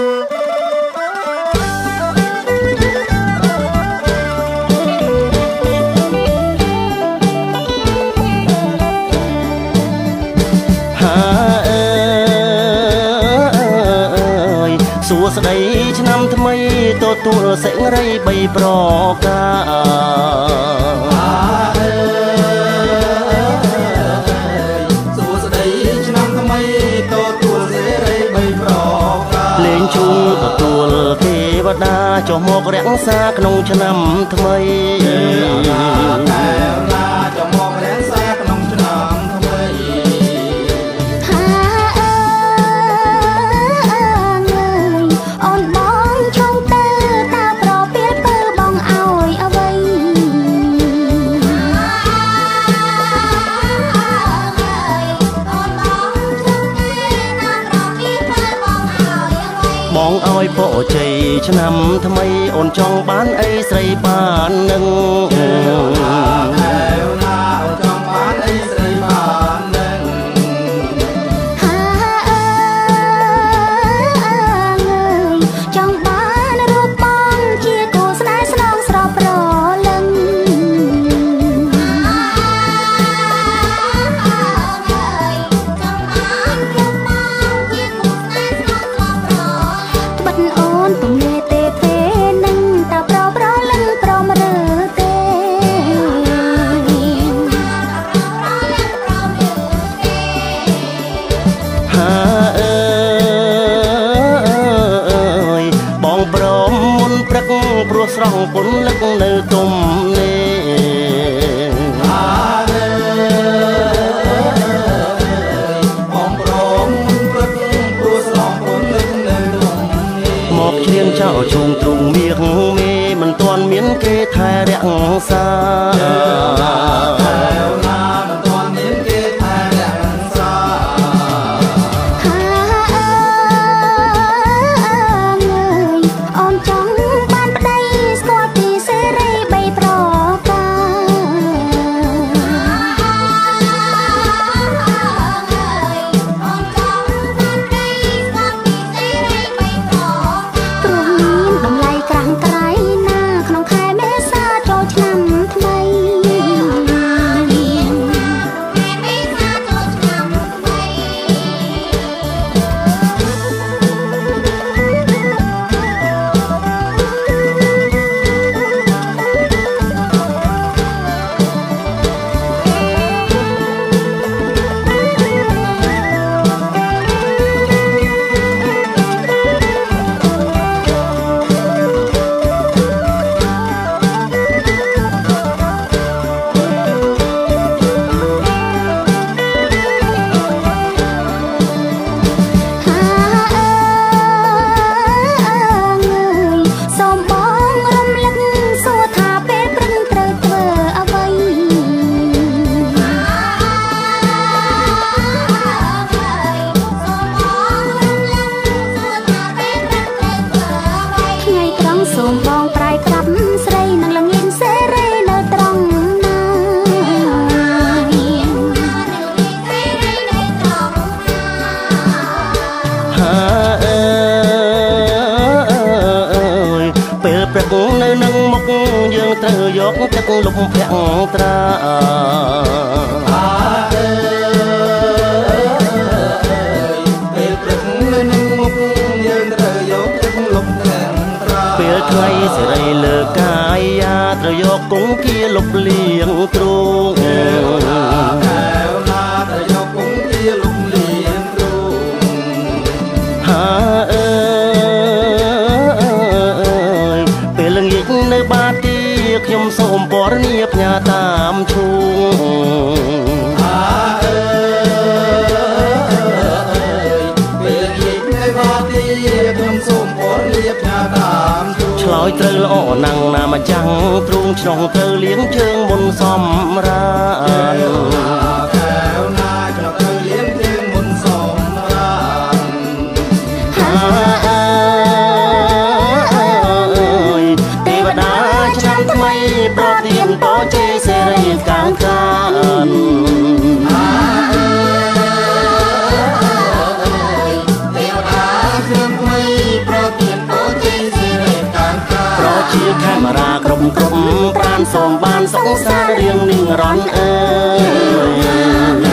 សួស្តីឆ្នាំថ្មីទទួលសេរីបីប្រការសួស្តីឆ្នាំថ្មីទទួលសេរីបីប្រការលេងជូនទទួលទេវតាចុះមករក្សាក្នុងឆ្នាំថ្មីចុះមករក្សាក្នុងឆ្នាំថ្មីបងឲ្យពរជ័យឆ្នាំថ្មីអូនចង់បានអីស្រីបាននឹងព្រោះស្រង់ពុនលឹកនៅទុំនេះបងព្រមព្រឹកព្រោះស្រង់ពុនលឹកនៅទុំនេះមកឈ្លានចោលជុំទ្រូងមាសមេមិនទាន់មានគេថែរក្សានៅនឹងមុខយើងត្រូវយកទឹកលុបភាក់ត្រាពេលព្រឹកនៅនឹងមុខយើងត្រូវយកទឹកលុបភាក់ត្រាពេលថ្ងៃសេរីលើកាយាត្រូវយកគង្គាលុបលៀងទ្រូងត្រូវយកគង្គាលុបលៀងទ្រូងនៅបាទីខ្ញុំសូមពរនាផ្ញើតាមឈូងពេលនិយាយនៅបាទីខ្ញុំសូមពរនាផ្ញើតាមឈូងឆ្លើយត្រូវល្អណាំងណាម្ចាំងទ្រូងឆ្នងត្រូវលៀងជើងមុនសំរាប្រទានពរជ័យសេរីកាងកានទេវតាគ្រឿងថ្មីប្រ គ្រប់ប្រានសូមបានសង្សាររៀងនឹងរន់អើយ